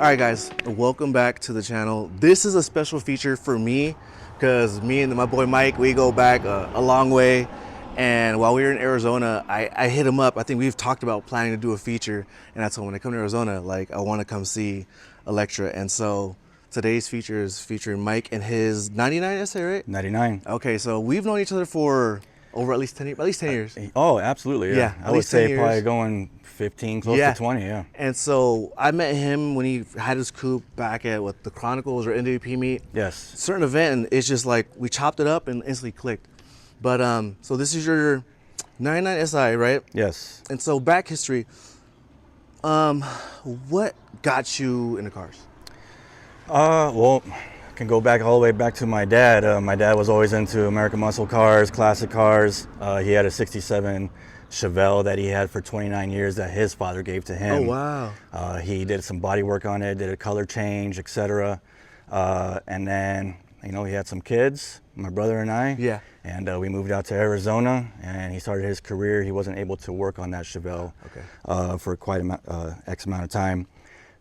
Alright guys, welcome back to the channel. This is a special feature for me because me and my boy Mike, we go back a long way. And while we were in Arizona, I hit him up. I think we've talked about planning to do a feature, and I told him when I come to Arizona, like, I want to come see Electra. And so today's feature is featuring Mike and his 99 SA, right? 99. Okay, so we've known each other for over at least 10 years. Oh, absolutely. Yeah, Yeah, I would say probably going 15, close to 20. Yeah. And so I met him when he had his coupe back at the Chronicles or NWP meet. Yes. Certain event, and it's just like we chopped it up and instantly clicked. But so this is your 99 SI, right? Yes. And so back history. What got you into cars? Well, I can go back all the way back to my dad. My dad was always into American muscle cars, classic cars. He had a 67 Chevelle that he had for 29 years that his father gave to him. Oh, wow. He did some body work on it, did a color change, etc. And then, you know, he had some kids, my brother and I. Yeah. And we moved out to Arizona, and he started his career. He wasn't able to work on that Chevelle for quite X amount of time.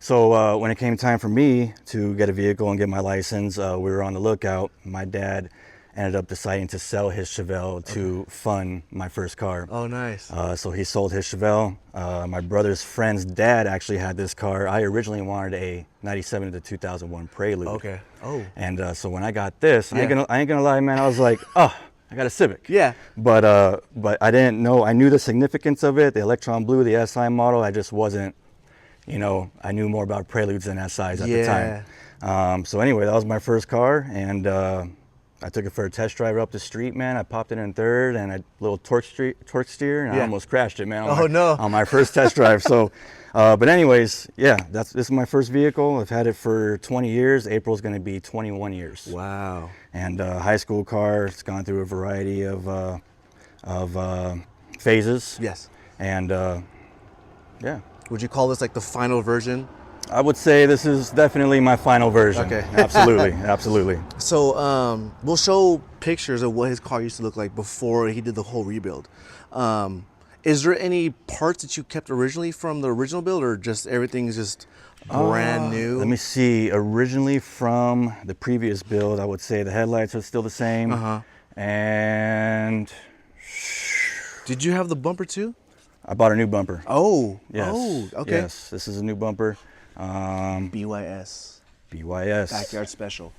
So when it came time for me to get a vehicle and get my license, we were on the lookout. My dad ended up deciding to sell his Chevelle to fund my first car. Oh, nice. So he sold his Chevelle. My brother's friend's dad actually had this car. I originally wanted a 97 to 2001 Prelude. Okay. Oh. And so when I got this, I ain't gonna lie, man, I was like, oh, I got a Civic. Yeah. But I didn't know, I knew the significance of it, the Electron Blue, the SI model. I just wasn't, you know, I knew more about Preludes than SIs at the time. So anyway, that was my first car, and I took it for a test drive up the street, man. I popped it in third and a little torque steer, and I almost crashed it, man. On my first test drive. So, but anyways, yeah, this is my first vehicle. I've had it for 20 years. April's going to be 21 years. Wow. And high school car. It's gone through a variety of phases. Yes. And yeah. Would you call this like the final version? I would say this is definitely my final version. Okay. Absolutely, absolutely. So we'll show pictures of what his car used to look like before he did the whole rebuild. Is there any parts that you kept originally from the original build, or just everything's just brand new? Let me see. Originally from the previous build, I would say the headlights are still the same. And did you have the bumper too? I bought a new bumper. Oh. Yes. Oh, okay. Yes, this is a new bumper. BYS. BYS. Backyard special.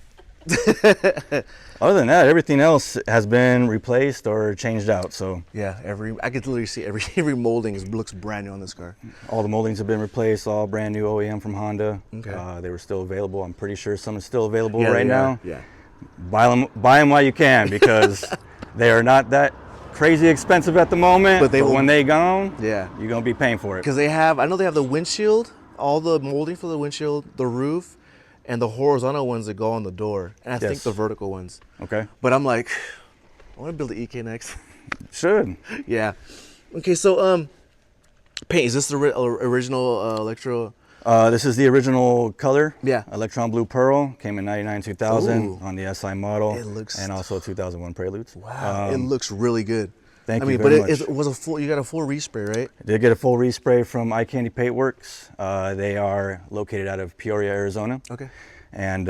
Other than that, everything else has been replaced or changed out. So yeah, I could literally see every molding looks brand new on this car. All the moldings have been replaced, all brand new OEM from Honda. Okay. They were still available. I'm pretty sure some is still available right now. Yeah. Buy them while you can, because they are not that crazy expensive at the moment. But when they gone, you're gonna be paying for it. Because I know they have the windshield, all the molding for the windshield, the roof, and the horizontal ones that go on the door, and I think the vertical ones. Okay. But I'm like, I want to build the EK next. Should. Yeah. Okay, so paint, is this the original Electro? This is the original color. Yeah. Electron Blue Pearl. Came in 99, 2000 on the SI model. It looks, and also 2001 Preludes. Wow. It looks really good. Thank you very much. But it was you got a full respray, right? I did get a full respray from Eye Candy Paint Works. They are located out of Peoria, Arizona. Okay. And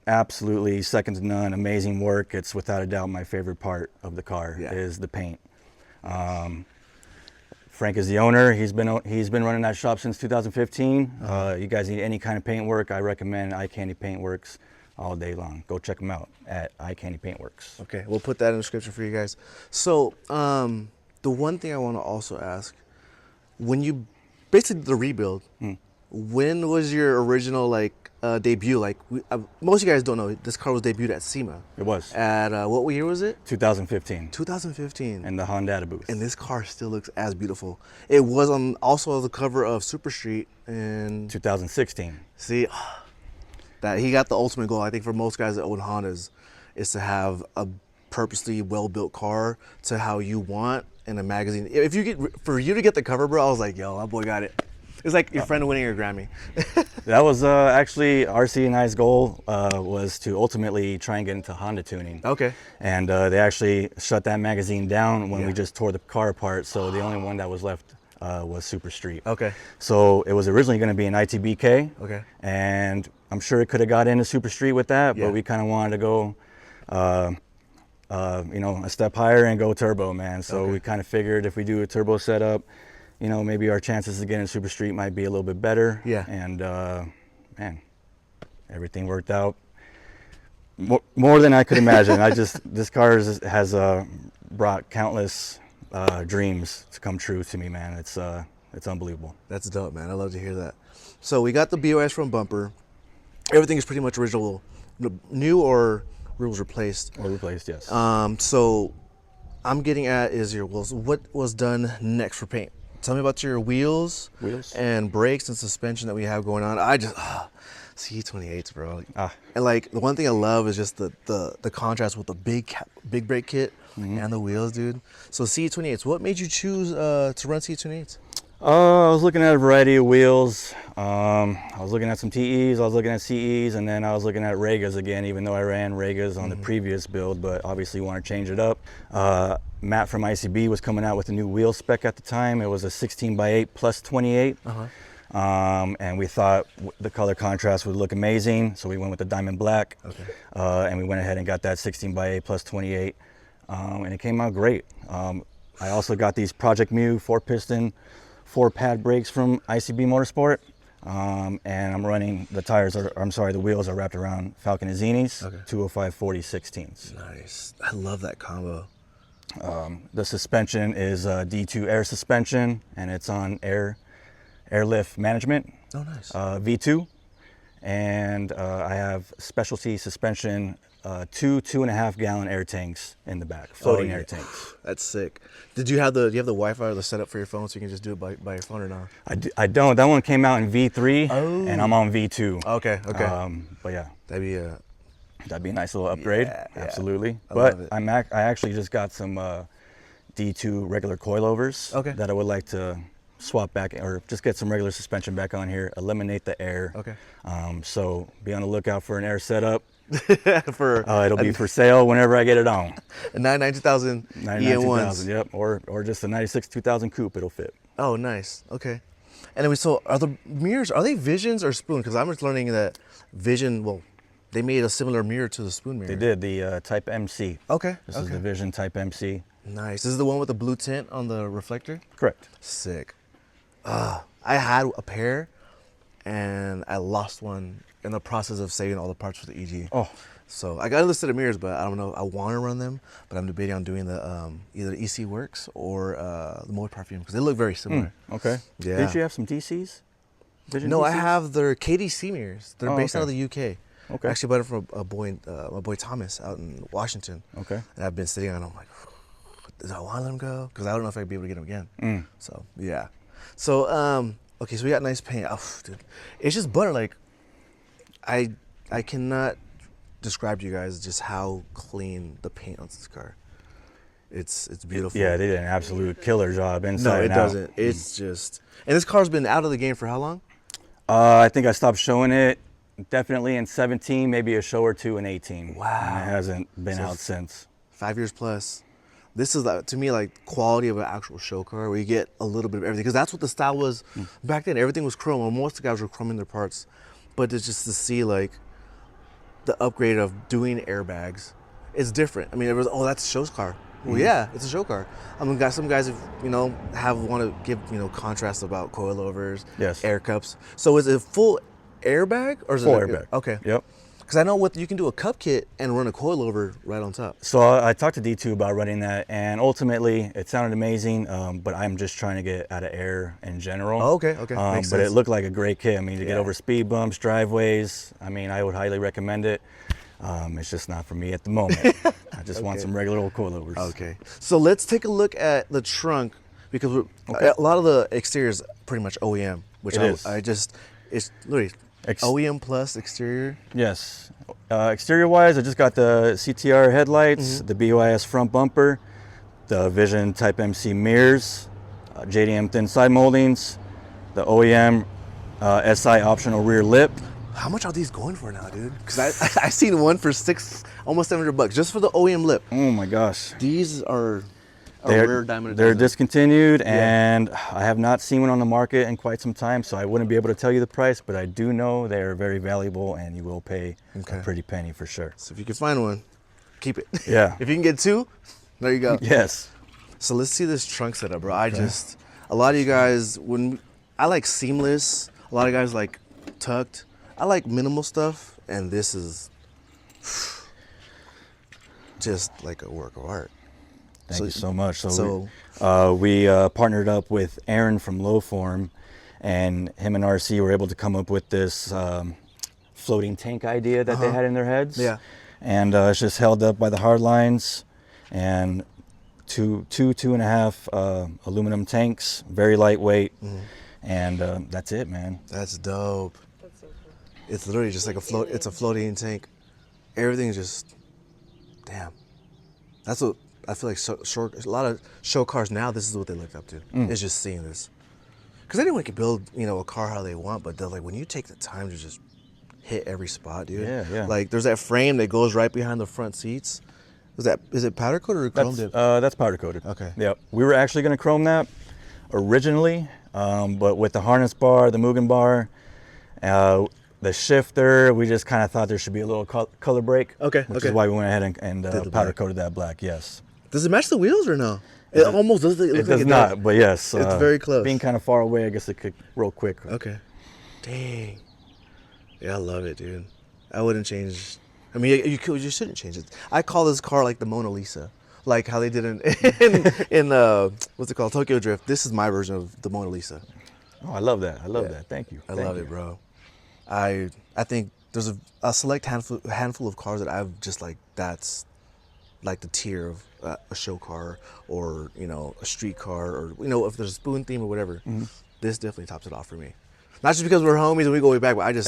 absolutely second to none, amazing work. It's without a doubt my favorite part of the car is the paint. Frank is the owner. He's been running that shop since 2015. You guys need any kind of paint work, I recommend Eye Candy Paint Works all day long. Go check them out at Eye Candy Paint Works. Okay, we'll put that in the description for you guys. So the one thing I want to also ask, when you basically did the rebuild, when was your original debut? Like most of you guys don't know, this car was debuted at SEMA. It was. At what year was it? 2015. 2015. In the Honda booth. And this car still looks as beautiful. It was also on the cover of Super Street in 2016. See, that he got the ultimate goal. I think for most guys that own Hondas, is to have a purposely well-built car to how you want in a magazine. For you to get the cover, bro, I was like, yo, my boy got it. It's like your friend winning your Grammy. That was actually RC and I's goal, was to ultimately try and get into Honda tuning. Okay. And they actually shut that magazine down when we just tore the car apart. So the only one that was left was Super Street. Okay. So it was originally going to be an ITBK. Okay. And I'm sure it could have got into Super Street with that, Yeah. but we kind of wanted to go, you know, a step higher and go turbo, man. So Okay. we kind of figured if we do a turbo setup, you know, maybe our chances to get in Super Street might be a little bit better. Yeah. And man, everything worked out more than I could imagine. This car has brought countless dreams to come true to me, man. It's unbelievable. That's dope, man. I love to hear that. So we got the BOS front bumper. Everything is pretty much original, new or wheels replaced. Or replaced, yes. So I'm getting at is your wheels. What was done next for paint? Tell me about your wheels and brakes and suspension that we have going on. I just C28s, bro. And like the one thing I love is just the contrast with the big brake kit and the wheels, dude. So C28s. What made you choose to run C28s? I was looking at a variety of wheels. I was looking at some TEs, I was looking at CEs, and then I was looking at Regas again, even though I ran Regas on the previous build, but obviously want to change it up. Matt from ICB was coming out with a new wheel spec at the time. It was a 16x8 plus 28. And we thought the color contrast would look amazing, so we went with the diamond black. Okay. And we went ahead and got that 16x8 plus 28, and it came out great. I also got these Project Mu 4-piston 4-pad brakes from ICB Motorsport, and I'm running the wheels are wrapped around Falcon Azzinis, 205 40 16s. Nice. I love that combo. The suspension is D2 air suspension, and it's on airlift management. Oh, nice. V2, and I have specialty suspension, 2.5 gallon air tanks in the back, floating air tanks. That's sick. Do you have the Wi-Fi or the setup for your phone so you can just do it by your phone or not? I don't. That one came out in V3, and I'm on V2. Okay. But yeah, That'd be a nice little upgrade. Yeah, Absolutely. I But love it. I actually just got some D2 regular coilovers that I would like to swap back, or just get some regular suspension back on here, eliminate the air. Okay. So be on the lookout for an air setup. for It'll be for sale whenever I get it on. a 99 2000 EN1s. Yep, or just a 96 2000 coupe, it'll fit. Oh, nice. Okay. And then are the mirrors, are they Visions or Spoon? Because I'm just learning that Vision, well, they made a similar mirror to the Spoon mirror. They did, the Type MC. Okay. This is the Vision Type MC. Nice. This is the one with the blue tint on the reflector? Correct. Sick. I had a pair and I lost one in the process of saving all the parts for the EG. Oh. So I got a list of mirrors, but I don't know. I want to run them, but I'm debating on doing the either EC Works or the Mold Parfum because they look very similar. Okay. Yeah. Didn't you have some DCs? Vision No, I DCs? have their KDC mirrors. They're based out of okay. the UK. Okay. I actually bought it from my boy Thomas out in Washington. Okay. And I've been sitting on them like, do I want to let them go? Because I don't know if I'd be able to get them again. So, yeah. So, okay, so we got nice paint. Oh, dude. It's just butter. Like, I cannot describe to you guys just how clean the paint on this car. It's beautiful. Yeah, they did an absolute killer job inside No, it and out. doesn't. It's just, and this car's been out of the game for how long? I think I stopped showing it definitely in 17, maybe a show or two in 18. Wow. And it hasn't been out since. 5 years plus. This is to me like quality of an actual show car where you get a little bit of everything because that's what the style was back then. Everything was chrome. Well, most of the guys were chroming their parts, but it's just to see like the upgrade of doing airbags. It's different. I mean, it was that's a show car. Well, yeah, it's a show car. I mean, some guys have want to give contrast about coilovers, Yes. air cups. So is it full airbag or is Full it airbag. Okay. Yep. Because I know you can do a cup kit and run a coilover right on top. So I talked to D2 about running that, and ultimately it sounded amazing, but I'm just trying to get out of air in general. Oh, okay. Makes But sense. it looked like a great kit. I mean, to get Yeah. over speed bumps, driveways, I mean, I would highly recommend it. It's just not for me at the moment. I just want some regular old coilovers. Okay, so let's take a look at the trunk because a lot of the exterior is pretty much OEM, which it's literally OEM plus exterior. Yes. Exterior wise, I just got the CTR headlights, the BYS front bumper, the Vision Type MC mirrors, JDM thin side moldings, the OEM SI optional rear lip. How much are these going for now, dude? Because I seen one for almost $700 just for the OEM lip. Oh my gosh. These are rare diamond. They're discontinued, and I have not seen one on the market in quite some time, so I wouldn't be able to tell you the price, but I do know they are very valuable, and you will pay a pretty penny for sure. So if you can find one, keep it. Yeah. If you can get two, there you go. Yes. So let's see this trunk setup, bro. A lot of you guys, I like seamless. A lot of guys like tucked. I like minimal stuff, and this is just like a work of art. Thank you so much. So we partnered up with Aaron from Low Form, and him and RC were able to come up with this floating tank idea that they had in their heads. Yeah. And it's just held up by the hard lines, and two and a half aluminum tanks, very lightweight, and that's it, man. That's dope. That's so cool. It's literally just like it's a floating tank. Everything's just, damn. That's what I feel like. A lot of show cars now, this is what they look up to. It's just seeing this, because anyone can build, a car how they want, but they're like, when you take the time to just hit every spot, dude. Yeah. Like there's that frame that goes right behind the front seats. Is it powder coated or chrome dip? That's powder coated. Okay. Yep. We were actually going to chrome that originally, but with the harness bar, the Mugen bar, the shifter, we just kind of thought there should be a little color break. Okay. Which is why we went ahead and powder coated that black. Yes. Does it match the wheels or no? It almost does. It does not, but yes. It's very close. Being kind of far away, I guess it could roll quick. Okay. Dang. Yeah, I love it, dude. I wouldn't change. I mean, you shouldn't change it. I call this car like the Mona Lisa, like how they did in what's it called, Tokyo Drift. This is my version of the Mona Lisa. Oh, I love that. I love that. Thank you. I love it, bro. I think there's a select handful of cars that I've just like, that's like the tier of a show car, or a street car, or if there's a spoon theme or whatever. This definitely tops it off for me. Not just because we're homies and we go way back, but I just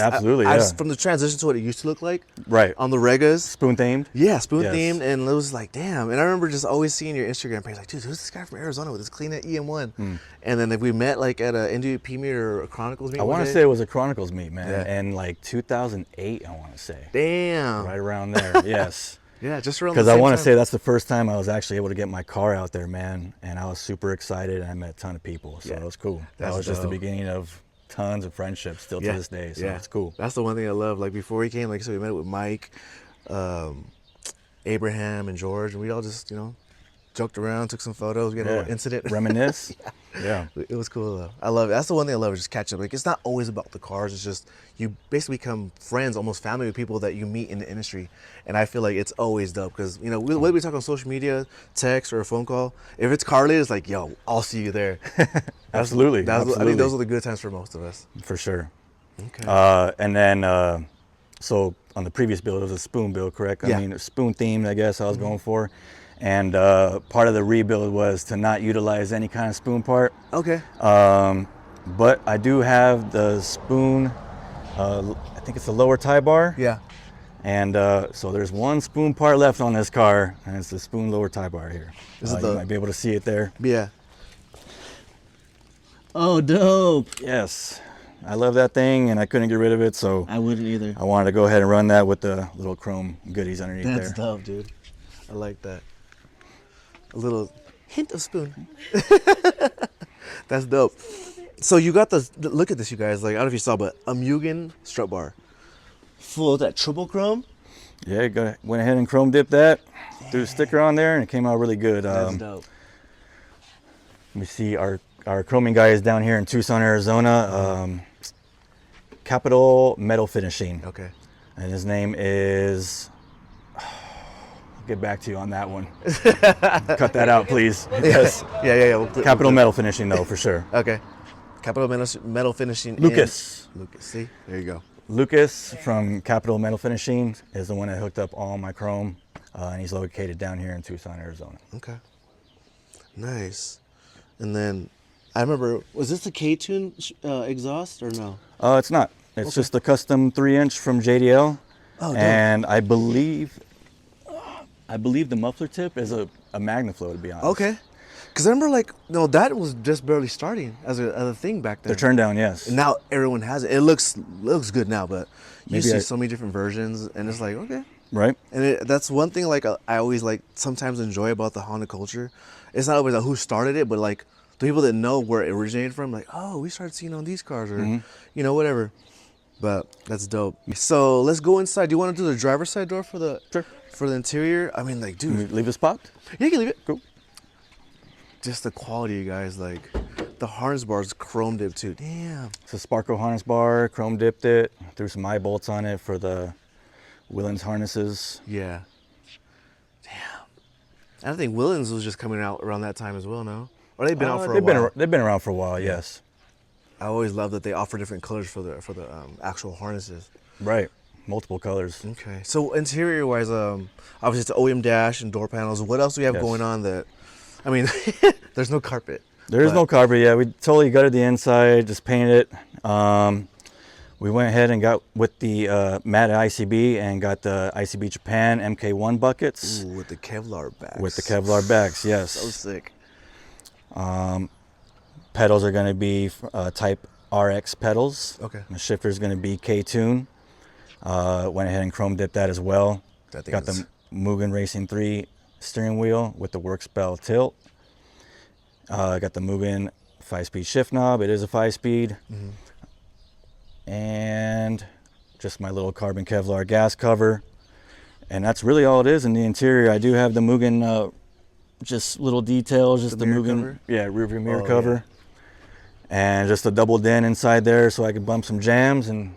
from the transition to what it used to look like, right, on the Regas, spoon themed. Yeah, spoon themed, and it was like, damn. And I remember just always seeing your Instagram page, like, dude, who's this guy from Arizona with this clean EM1? And then if we met like at a NDP meet or a Chronicles meet, I want to say it was a Chronicles meet, man, and like 2008, I want to say. Damn. Right around there. Yes. Yeah, just around. Because I want to say that's the first time I was actually able to get my car out there, man, and I was super excited, and I met a ton of people, so it was cool. That was just the beginning of tons of friendships still to this day, so it's cool. That's the one thing I love. Like before he came, so we met with Mike, Abraham, and George, and we all just joked around, took some photos, we had a little incident, reminisce. Yeah, it was cool though. I love it. That's the one thing I love, is just catching up. Like, it's not always about the cars. It's just you basically become friends, almost family, with people that you meet in the industry. And I feel like it's always dope, because whether we talk on social media, text, or a phone call, if it's car related, it's like, yo, I'll see you there. Absolutely. I think those are the good times for most of us. For sure. Okay. And then so on the previous build, it was a spoon build, correct? Yeah. I mean, spoon themed, I guess I was going for. And part of the rebuild was to not utilize any kind of spoon part. Okay. But I do have the spoon, I think it's the lower tie bar. Yeah. And so there's one spoon part left on this car, and it's the spoon lower tie bar here. You might be able to see it there. Yeah. Oh, dope. Yes. I love that thing, and I couldn't get rid of it, so I wouldn't either. I wanted to go ahead and run that with the little chrome goodies underneath there. That's dope, dude. I like that. A little hint of spoon. That's dope. So you got look at this, you guys. Like, I don't know if you saw, but a Mugen strut bar, full of that triple chrome. Yeah, went ahead and chrome dipped that, threw the sticker on there, and it came out really good. That's dope. Let me see, our chroming guy is down here in Tucson, Arizona. Capital Metal Finishing. Okay. And his name is, I'll get back to you on that one. Cut that out, please. Yes. Yeah. Capital Metal Finishing, though, for sure. Okay. Capital Metal Finishing. Lucas. Lucas, see? There you go. Lucas from Capital Metal Finishing is the one that hooked up all my chrome, and he's located down here in Tucson, Arizona. Okay. Nice. And then, I remember, was this the K-Tune exhaust or no? It's not. It's just a custom 3-inch from JDL. Oh, dope. And I believe the muffler tip is a MagnaFlow, to be honest. Okay. Because I remember, that was just barely starting as a thing back then. They're turned down, yes. And now everyone has it. It looks good now, but you see so many different versions, and it's like, okay. Right. And that's one thing like I always like sometimes enjoy about the Honda culture. It's not always like who started it, but like the people that know where it originated from, like, oh, we started seeing on these cars or, you know, whatever. But that's dope. So let's go inside. Do you want to do the driver's side door for the Sure. for the interior? I mean, like, Can we dude, leave this popped? yeah, you can leave it. Cool. Just the quality, you guys. Like, the harness bar is chrome dipped too. Damn. It's a Sparco harness bar, chrome dipped it, threw some eye bolts on it for the Willens harnesses. Yeah. Damn. I think Willens was just coming out around that time as well, no? Or they've been out for a while. They've been around for a while, yes. I always love that they offer different colors for the actual harnesses. Right, multiple colors. Okay. So interior wise, obviously it's an OEM dash and door panels. What else do we have going on that? I mean, there's no carpet. There is no carpet. Yeah, we totally gutted the inside, just painted it. We went ahead and got with the matte ICB and got the ICB Japan MK1 buckets. Ooh, with the Kevlar backs. With the Kevlar backs, yes. So sick. Pedals are going to be type RX pedals. Okay. The shifter is going to be K-Tune. Went ahead and chrome dipped that as well. Got the Mugen Racing 3 steering wheel with the Workspell tilt. Got the Mugen 5-speed shift knob. It is a 5-speed. And just my little carbon Kevlar gas cover. And that's really all it is in the interior. I do have the Mugen, just little details, just the Mugen, cover? Yeah, rear view mirror cover. Yeah. And just a double den inside there so I could bump some jams, and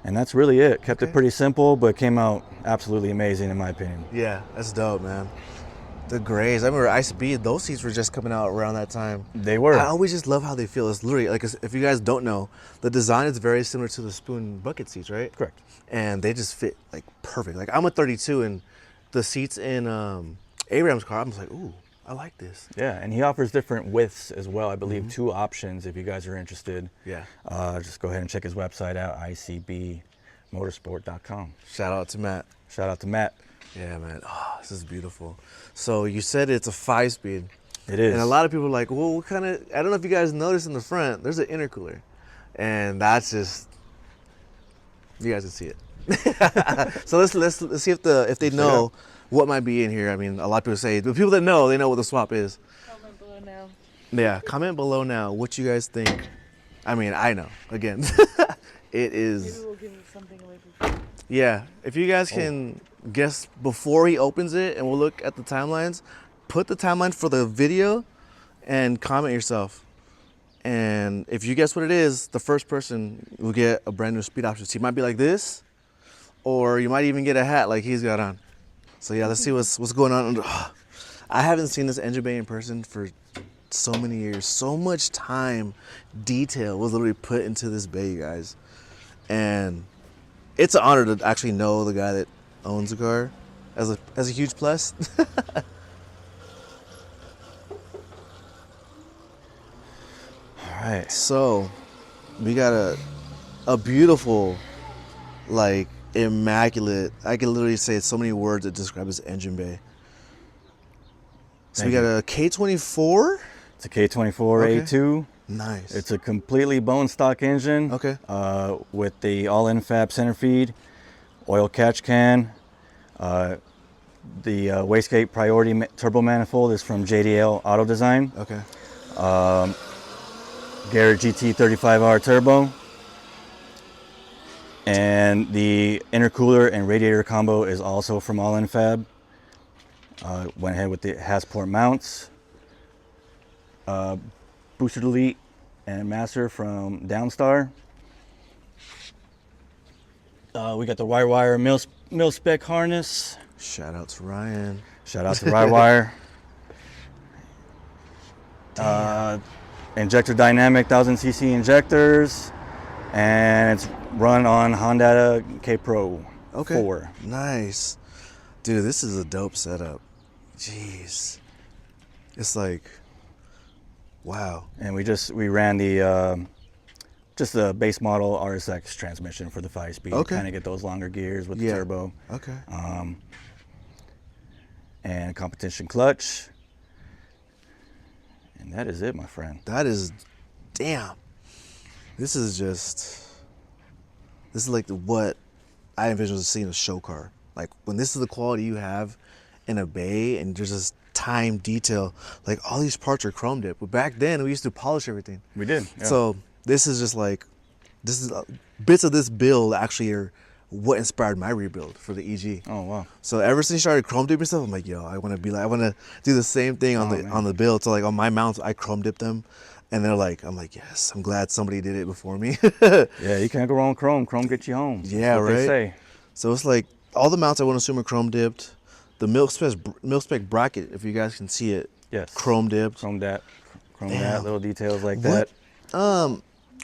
that's really it. Kept it pretty simple, but came out absolutely amazing in my opinion. Yeah, that's dope, man. The grays, I remember ICB, those seats were just coming out around that time. They were. I always just love how they feel. It's literally, like, if you guys don't know, the design is very similar to the Spoon bucket seats, right? Correct. And they just fit, like, perfect. Like, I'm a 32, and the seats in Abraham's car, I'm just like, ooh, I like this. Yeah, and he offers different widths as well. I believe 2 options if you guys are interested. Yeah. Just go ahead and check his website out, icbmotorsport.com. Shout out to Matt. Shout out to Matt. Yeah, man. Oh, this is beautiful. So you said it's a 5-speed. It is. And a lot of people are like, well, what kind of, I don't know if you guys noticed in the front, there's an intercooler. And that's just, you guys can see it. So let's see if they know what might be in here. I mean, a lot of people say, the people that know, they know what the swap is. Comment below now. Yeah, comment below now what you guys think. I mean, I know, again. It is. Maybe we'll give something away for free. Yeah, if you guys can guess before he opens it, and we'll look at the timelines, put the timeline for the video and comment yourself. And if you guess what it is, the first person will get a brand new speed option. So you might be like this, or you might even get a hat like he's got on. So yeah, let's see what's going on. I haven't seen this engine bay in person for so many years. So much time, detail was literally put into this bay, you guys. And it's an honor to actually know the guy that owns the car as a huge plus. All right. So we got a beautiful, like, immaculate, I can literally say so many words that describe this engine bay. So we got a K24. It's a K24 A2. Nice. It's a completely bone stock engine. Okay. With the all-in fab center feed, oil catch can. The wastegate priority turbo manifold is from JDL Auto Design. Okay. Garrett GT 35R turbo. And the intercooler and radiator combo is also from all-in fab. Went ahead with the Hasport mounts. Booster Delete and Master from Downstar. We got the Wire mil spec harness. Shout out to Ryan. Shout out to Wire. Injector dynamic 1000cc injectors, and it's run on Honda K Pro 4. Nice. Dude, this is a dope setup. Jeez. It's like, wow. And we ran the just the base model RSX transmission for the 5-speed. Okay. Kind of get those longer gears with the turbo. Okay. And competition clutch. And that is it, my friend. That is, damn. This is like what I envision seeing a show car. Like when this is the quality you have in a bay, and there's this time detail, like all these parts are chrome dipped. But back then we used to polish everything. We did. Yeah. So this is just like, this is bits of this build actually are what inspired my rebuild for the EG. Oh wow. So ever since you started chrome dipping stuff, I'm like, yo, I want to do the same thing on the build. So like on my mounts, I chrome dip them, and they're like, I'm like, yes, I'm glad somebody did it before me. Yeah, you can't go wrong with chrome. Chrome gets you home. Yeah, That's what right. They say. So it's like all the mounts I want to assume are chrome dipped. The mil spec bracket, if you guys can see it, Yes. chrome dipped. Chrome that, Damn. little details like What? that.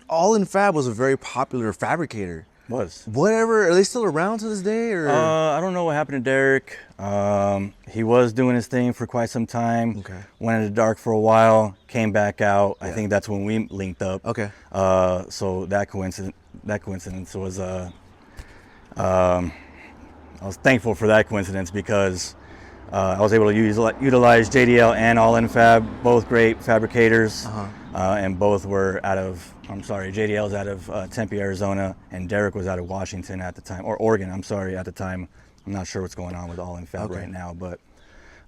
All in Fab was a very popular fabricator. Was. Whatever, are they still around to this day, or? I don't know what happened to Derek. He was doing his thing for quite some time. Okay. Went into dark for a while, came back out. Yeah. I think that's when we linked up. Okay. So that coincidence was I was thankful for that coincidence because I was able to utilize JDL and All In Fab, both great fabricators, and both were JDL's out of Tempe, Arizona, and Derek was out of Washington at the time, or Oregon, at the time. I'm not sure what's going on with All In Fab right now, but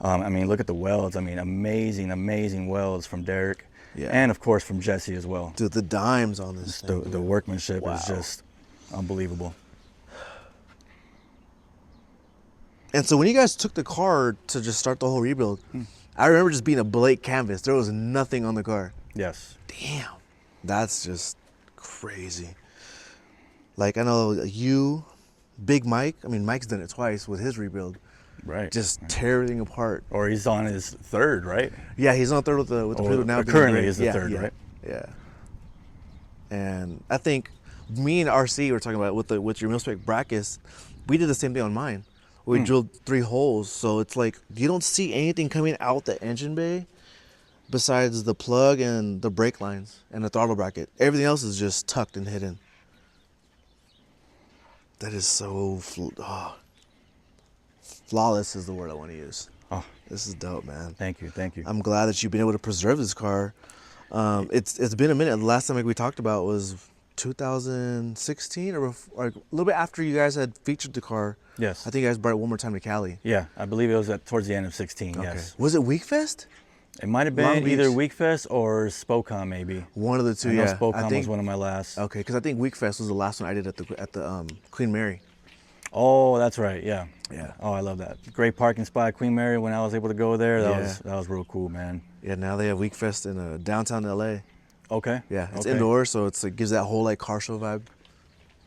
I mean, look at the welds. I mean, amazing welds from Derek, and of course from Jesse as well. Dude, the dimes on this thing. The workmanship Wow. is just unbelievable. And so when you guys took the car to just start the whole rebuild, I remember just being a blank canvas. There was nothing on the car. Yes. Damn, that's just crazy. Like I know you, Big Mike. I mean, Mike's done it twice with his rebuild. Right. Just tear everything apart. Or he's on his third, right? Yeah, he's on third with the prelude now. Currently being is the third, yeah, right? Yeah. And I think me and RC were talking about with your mil-spec brackets. We did the same thing on mine. We drilled 3 holes, so it's like you don't see anything coming out the engine bay besides the plug and the brake lines and the throttle bracket. Everything else is just tucked and hidden. That is so flawless is the word I want to use. Oh, this is dope, man. Thank you. I'm glad that you've been able to preserve this car. It's been a minute. The last time we talked about was 2016 or a little bit after you guys had featured the car. Yes. I think you guys brought it one more time to Cali. Yeah, I believe it was towards the end of 16, yes. Was it Weekfest? It might have been either Weekfest or Spokon, maybe. One of the two, I know yeah. Spokon was one of my last. Okay, because I think Weekfest was the last one I did at the Queen Mary. Oh, that's right, yeah. Yeah. Oh, I love that. Great parking spot at Queen Mary when I was able to go there. That was real cool, man. Yeah, now they have Weekfest in downtown LA. Okay. Yeah, it's okay. indoors, so it gives that whole like car show vibe.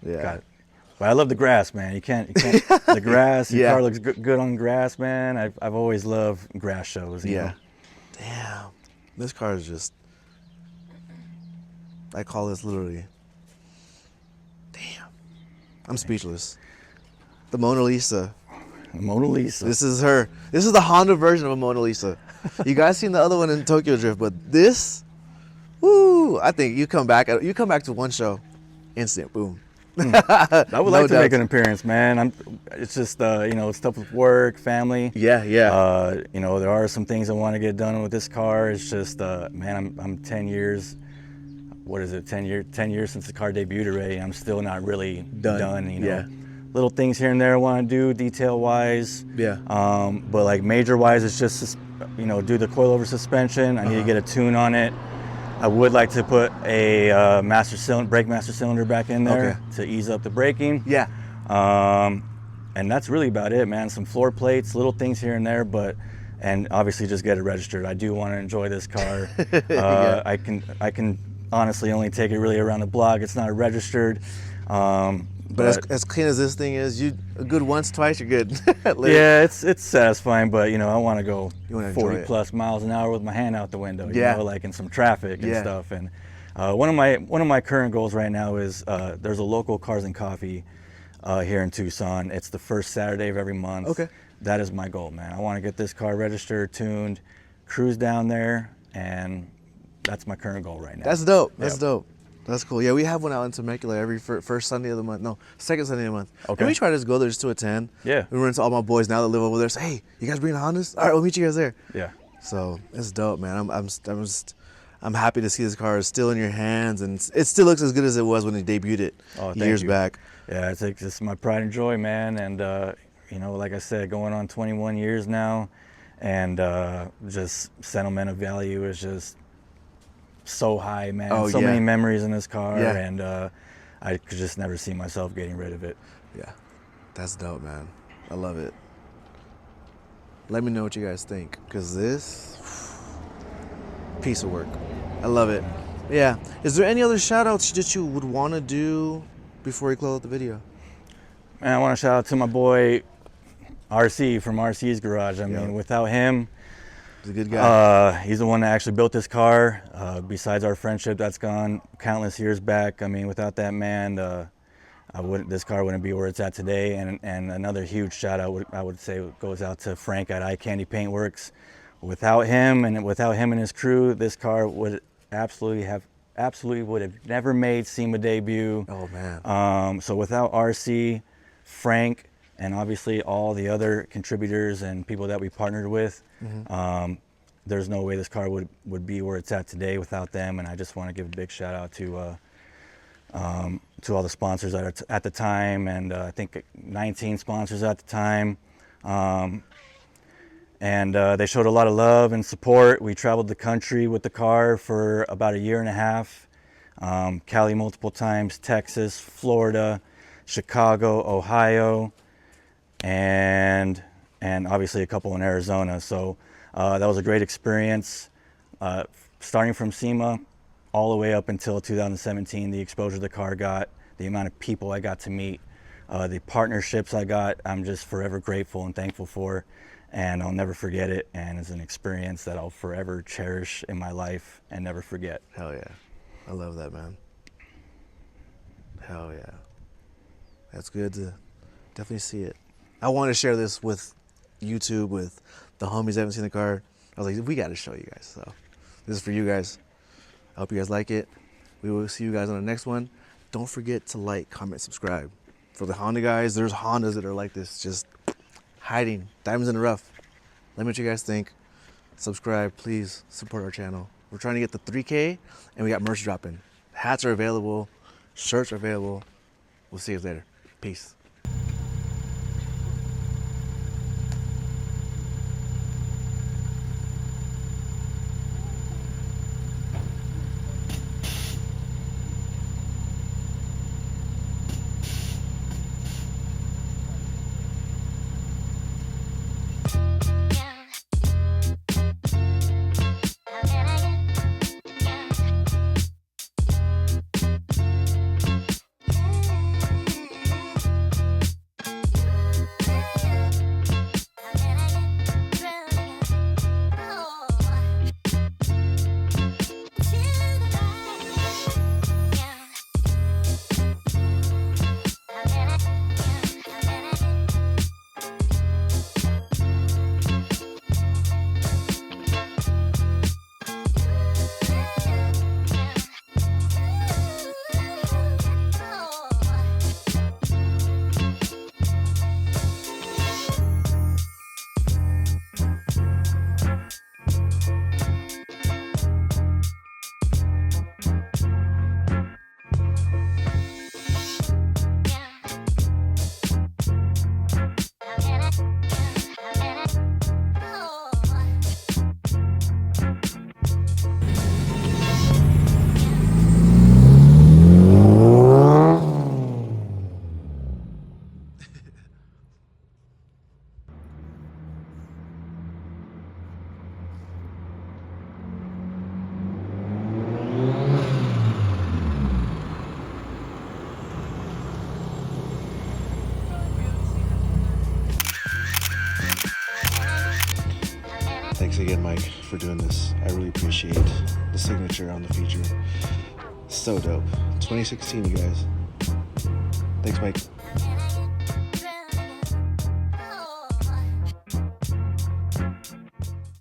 Yeah. Got it. But I love the grass, man. You can't the grass, your Yeah. car looks good on grass, man. I've always loved grass shows. You know? Damn. This car is just, I call this literally, damn. I'm speechless. The Mona Lisa. Mona Lisa. This is her. This is the Honda version of a Mona Lisa. You guys seen the other one in Tokyo Drift, but this, woo, I think you come back to one show, instant, boom. I would like to doubt. make an appearance, man. It's just stuff with work, family. Yeah. There are some things I want to get done with this car. It's just, man, I'm 10 years. What is it? 10 years since the car debuted already. I'm still not really done. Yeah. Little things here and there I want to do, detail wise. Yeah. But like major wise, it's just do the coilover suspension. I need to get a tune on it. I would like to put a brake master cylinder back in there to ease up the braking. Yeah. And that's really about it, man. Some floor plates, little things here and there, and obviously just get it registered. I do want to enjoy this car. Yeah. I can honestly only take it really around the block. It's not registered. But as clean as this thing is, a good once, twice, you're good. Yeah, it's satisfying, but I want to go You wanna 40 enjoy it. plus miles an hour with my hand out the window, Yeah. like in some traffic and Yeah. stuff. And one of my current goals right now is there's a local Cars and Coffee here in Tucson. It's the first Saturday of every month. Okay. That is my goal, man. I want to get this car registered, tuned, cruise down there, and that's my current goal right now. That's dope. That's Yep. dope. That's cool. Yeah, we have one out in Temecula every first Sunday of the month. No, second Sunday of the month. Okay. And we try to just go there just to attend. Yeah. We run into all my boys now that live over there. Say, hey, you guys bringing Hondas? All right, we'll meet you guys there. Yeah. So it's dope, man. I'm happy to see this car is still in your hands, and it still looks as good as it was when they debuted it Oh, thank years you. back. Yeah, it's my pride and joy, man. And you know, like I said, going on 21 years now, and just sentimental value is just so high, man. Oh, so yeah. many memories in this car, Yeah. and I could just never see myself getting rid of it. Yeah, that's dope, man. I love it. Let me know what you guys think, because this piece of work. I love it. Yeah. Is there any other shout outs that you would want to do before we close out the video? Man, I want to shout out to my boy RC from RC's Garage. I mean, without him, He's a good guy. he's the one that actually built this car. Besides our friendship that's gone countless years back, I mean, without that man, this car wouldn't be where it's at today. And another huge shout out, I would say, goes out to Frank at Eye Candy Paintworks. Without him and his crew, this car would absolutely would have never made SEMA debut. Oh man. So without RC, Frank, and obviously all the other contributors and people that we partnered with, there's no way this car would be where it's at today without them. And I just want to give a big shout out to all the sponsors at the time, and I think 19 sponsors at the time. And they showed a lot of love and support. We traveled the country with the car for about a year and a half. Cali multiple times, Texas, Florida, Chicago, Ohio, and obviously a couple in Arizona. So that was a great experience. Starting from SEMA all the way up until 2017, the exposure the car got, the amount of people I got to meet, the partnerships I got, I'm just forever grateful and thankful for. And I'll never forget it, and it's an experience that I'll forever cherish in my life and never forget. Hell yeah. I love that, man. Hell yeah. That's good to definitely see it. I want to share this with YouTube, with the homies that haven't seen the car. I was like, we got to show you guys. So this is for you guys. I hope you guys like it. We will see you guys on the next one. Don't forget to like, comment, subscribe. For the Honda guys, there's Hondas that are like this, just hiding, diamonds in the rough. Let me know what you guys think. Subscribe, please support our channel. We're trying to get to 3K, and we got merch dropping. Hats are available, shirts are available. We'll see you later. Peace. Thanks again, Mike, for doing this. I really appreciate the signature on the feature. So dope. 2016, you guys. Thanks, Mike.